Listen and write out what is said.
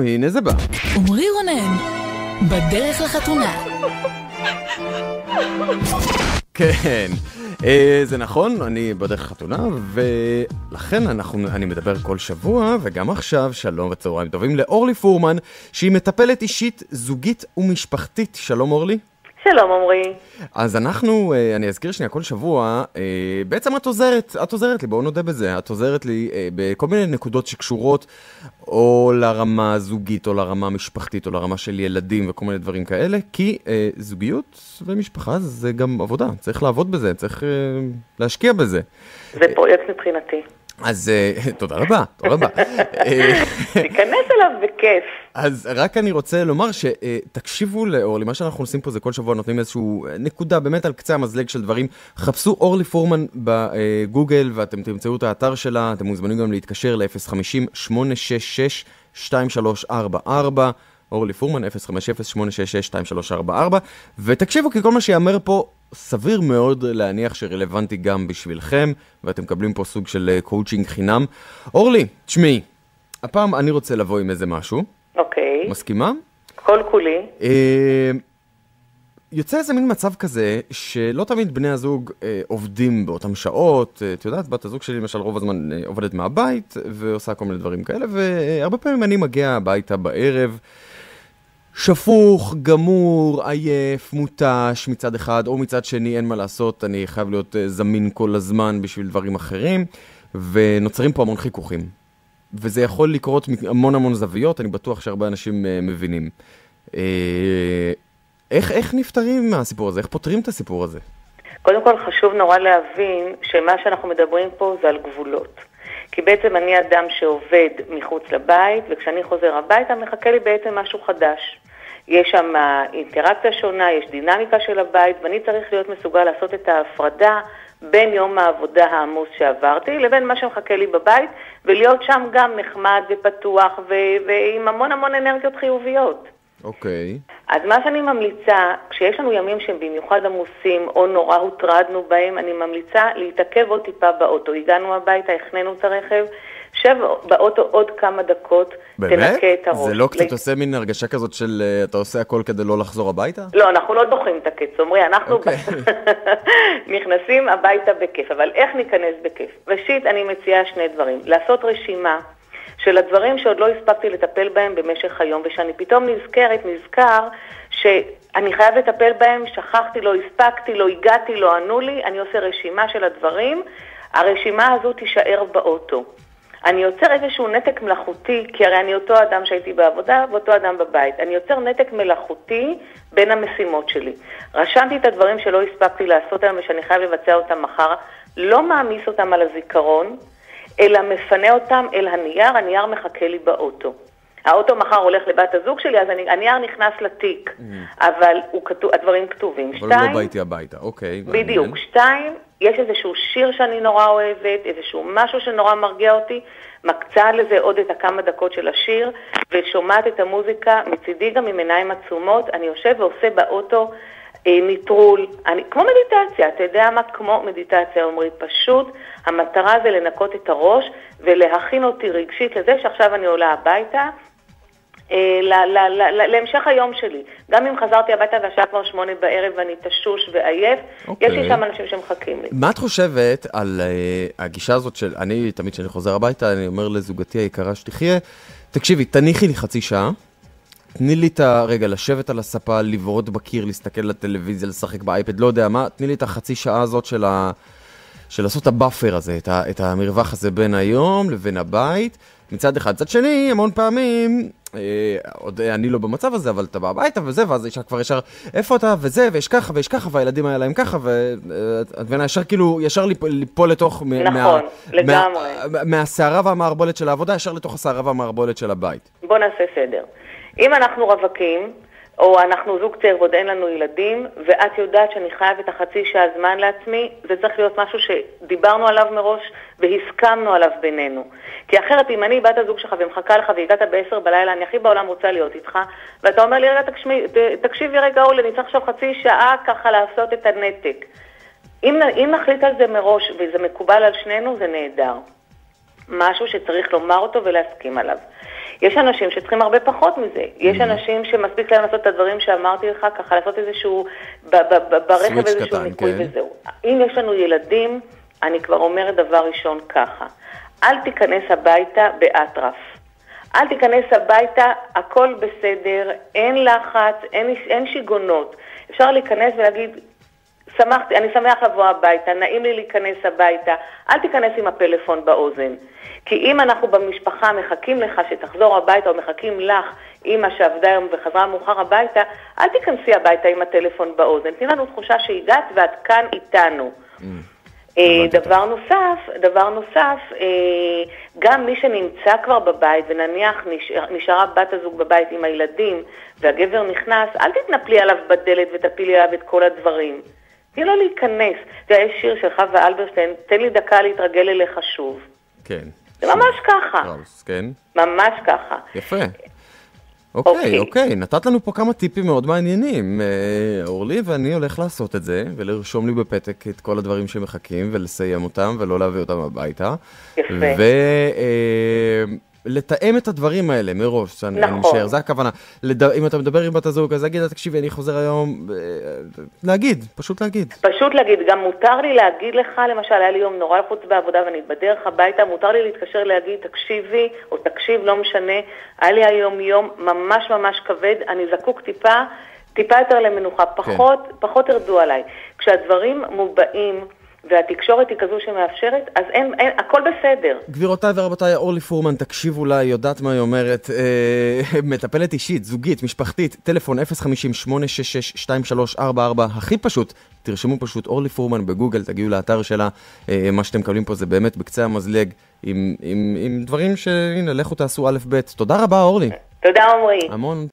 הנה זה בא. עמרי רונן, בדרך לחתונה. כן, זה נכון, אני בדרך לחתונה, ולכן אני מדבר כל שבוע, וגם עכשיו, שלום וצהריים טובים לאורלי פורמן, שהיא מטפלת אישית, זוגית ומשפחתית. שלום אורלי. שלום עמרי. אז אני אזכיר שנייה כל שבוע, בעצם את עוזרת לי, בואו נודה בזה, את עוזרת לי בכל מיני נקודות שקשורות או לרמה זוגית, או לרמה משפחתית, או לרמה של ילדים וכל מיני דברים כאלה, כי זוגיות ומשפחה זה גם עבודה, צריך לעבוד בזה, צריך להשקיע בזה. זה פרויקט מבחינתי. אז תודה רבה, תודה רבה. תיכנס אליו בכיף. אז רק אני רוצה לומר שתקשיבו לאורלי, מה שאנחנו עושים פה זה כל שבוע נותנים איזשהו נקודה באמת על קצה המזלג של דברים. חפשו אורלי פורמן בגוגל ואתם תמצאו את האתר שלה, אתם מוזמנים גם להתקשר ל-050-866-2344, אורלי פורמן 050-866-2344, ותקשיבו כי כל מה שיאמר פה סביר מאוד להניח שרלוונטי גם בשבילכם, ואתם מקבלים פה סוג של קואוצ'ינג חינם. אורלי, תשמעי, הפעם אני רוצה לבוא עם איזה משהו. אוקיי. מסכימה? כל כולי. יוצא איזה מין מצב כזה, שלא תמיד בני הזוג עובדים באותם שעות. את יודעת, בת הזוג שלי למשל רוב הזמן עובדת מהבית, ועושה כל מיני דברים כאלה, והרבה פעמים אני מגיע הביתה בערב, שפוך, גמור, עייף, מוטש מצד אחד, או מצד שני אין מה לעשות, אני חייב להיות זמין כל הזמן בשביל דברים אחרים, ונוצרים פה המון חיכוכים. וזה יכול לקרות המון זוויות, אני בטוח שהרבה אנשים מבינים. איך נפטרים מהסיפור הזה? איך פותרים את הסיפור הזה? קודם כל חשוב נורא להבין שמה שאנחנו מדברים פה זה על גבולות. כי בעצם אני אדם שעובד מחוץ לבית, וכשאני חוזר הביתה מחכה לי בעצם משהו חדש. יש שם אינטראקציה שונה, יש דינמיקה של הבית, ואני צריך להיות מסוגל לעשות את ההפרדה בין יום העבודה העמוס שעברתי, לבין מה שמחכה לי בבית, ולהיות שם גם נחמד ופתוח, ועם המון אנרגיות חיוביות. אוקיי. אז מה שאני ממליצה, כשיש לנו ימים שהם במיוחד עמוסים, או נורא הוטרדנו בהם, אני ממליצה להתעכב עוד טיפה באוטו. הגענו הביתה, הכננו את הרכב, שב באוטו עוד כמה דקות, תנקה את הראש. זה לא קצת עושה מין הרגשה כזאת של אתה עושה הכל כדי לא לחזור הביתה? לא, אנחנו לא דוחים את הקץ, אומרי, אנחנו נכנסים הביתה בכיף, אבל איך ניכנס בכיף? ראשית, אני מציעה שני דברים. לעשות רשימה של הדברים שעוד לא הספקתי לטפל בהם במשך היום, ושאני פתאום נזכר שאני חייב לטפל בהם, שכחתי, לא הספקתי, לא הגעתי, לא ענו לי, אני עושה רשימה של הדברים, הרשימה הזו תישאר באוטו. אני יוצר איזשהו נתק מלאכותי, כי הרי אני אותו אדם שהייתי בעבודה ואותו אדם בבית. אני יוצר נתק מלאכותי בין המשימות שלי. רשמתי את הדברים שלא הספקתי לעשות היום ושאני חייב לבצע אותם מחר, לא מעמיס אותם על הזיכרון, אלא מפנה אותם אל הנייר, הנייר מחכה לי באוטו. האוטו מחר הולך לבת הזוג שלי, אז הנייר נכנס לתיק, אבל הדברים כתובים. אבל לא באיתי הביתה, אוקיי. בדיוק. 2, יש איזשהו שיר שאני נורא אוהבת, איזשהו משהו שנורא מרגיע אותי, מקצה לזה עוד את הכמה דקות של השיר, ושומעת את המוזיקה, מצידי גם עם עיניים עצומות, אני יושב ועושה באוטו ניטרול, כמו מדיטציה, אתה יודע מה? כמו מדיטציה, אומרי, פשוט המטרה זה לנקות את הראש ולהכין אותי רגשית לזה שעכשיו אני עולה הביתה, להמשך היום שלי. גם אם חזרתי הביתה והשעה כבר 8 בערב ואני תשוש ועייף, יש לי שם אנשים שמחכים לי. מה את חושבת על הגישה הזאת של, אני תמיד כשאני חוזר הביתה, אני אומר לזוגתי היקרה שתחיה, תקשיבי, תניחי לי חצי שעה, תני לי את הרגע לשבת על הספה, לברות בקיר, להסתכל לטלוויזיה, לשחק באייפד, לא יודע מה, תני לי את החצי שעה הזאת של לעשות את הבאפר הזה, את המרווח הזה בין היום לבין הבית, מצד אחד. מצד שני, המון פעמים, עוד אני לא במצב הזה, אבל אתה בא הביתה וזה, ואז האישה כבר ישר, איפה אתה וזה, ויש ככה, והילדים היה להם ככה, ואני ישר כאילו, ישר ליפול לתוך, נכון, לגמרי. מהשערה והמערבולת של העבודה, ישר לתוך השערה והמערבולת של הבית. בוא נעשה סדר. אם אנחנו רווקים, או אנחנו זוג צעיר ועוד אין לנו ילדים, ואת יודעת שאני חייב את החצי שעה זמן לעצמי, זה צריך להיות משהו שדיברנו עליו מראש והסכמנו עליו בינינו. כי אחרת אם אני בת הזוג שלך ומחכה לך והגעת ב10 בלילה, אני הכי בעולם רוצה להיות איתך, ואתה אומר לי, רגע, תקשיבי רגע אולי, אני צריך עכשיו חצי שעה ככה לעשות את הנתק. אם נחליט על זה מראש וזה מקובל על שנינו, זה נהדר. משהו שצריך לומר אותו ולהסכים עליו. יש אנשים שצריכים הרבה פחות מזה. יש אנשים שמספיק להם לעשות את הדברים שאמרתי לך, ככה לעשות איזשהו, ברכב איזשהו ניקוי וזהו. אם יש לנו ילדים, אני כבר אומרת דבר ראשון ככה. אל תיכנס הביתה באטרף. אל תיכנס הביתה, הכל בסדר, אין לחץ, אין שיגונות. אפשר להיכנס ולהגיד, אני שמח לבוא הביתה, נעים לי להיכנס הביתה, אל תיכנס עם הפלאפון באוזן. כי אם אנחנו במשפחה מחכים לך שתחזור הביתה, או מחכים לך, אמא שעבדה היום וחזרה מאוחר הביתה, אל תיכנסי הביתה עם הטלפון באוזן. תני לנו תחושה שהגעת ואת כאן איתנו. דבר נוסף, גם מי שנמצא כבר בבית, ונניח נשארה בת הזוג בבית עם הילדים, והגבר נכנס, אל תתנפלי עליו בדלת ותפילי עליו את כל הדברים. תני לו להיכנס. זה יש שיר של חווה אלברשטיין, תן לי דקה להתרגל אליך שוב. כן. זה ממש ככה. כן. ממש ככה. יפה. אוקיי, נתת לנו פה כמה טיפים מאוד מעניינים, אורלי, ואני הולך לעשות את זה, ולרשום לי בפתק את כל הדברים שמחכים, ולסיים אותם, ולא להביא אותם הביתה. יפה. לתאם את הדברים האלה מראש, אני משאר, זה הכוונה. אם אתה מדבר עם בת הזוג, אז להגיד, תקשיבי, אני חוזר היום, פשוט להגיד. פשוט להגיד, גם מותר לי להגיד לך, למשל, היה לי יום נורא לחוץ בעבודה, ואני בדרך הביתה, מותר לי להתקשר להגיד, תקשיבי, או תקשיב, לא משנה, היה לי היום יום ממש ממש כבד, אני זקוק טיפה יותר למנוחה, פחות הרדו עליי. כשהדברים מובעים, והתקשורת היא כזו שמאפשרת, אז הכל בסדר. גבירותיי ורבותיי, אורלי פורמן, תקשיבו לה, יודעת מה היא אומרת, מטפלת אישית, זוגית, משפחתית, טלפון 050-866-2344, הכי פשוט, תרשמו פשוט אורלי פורמן בגוגל, תגיעו לאתר שלה, מה שאתם מקבלים פה זה באמת בקצה המזלג, עם דברים שהנה, לכו תעשו א' ב'. תודה רבה, אורלי. תודה, עמרי. המון.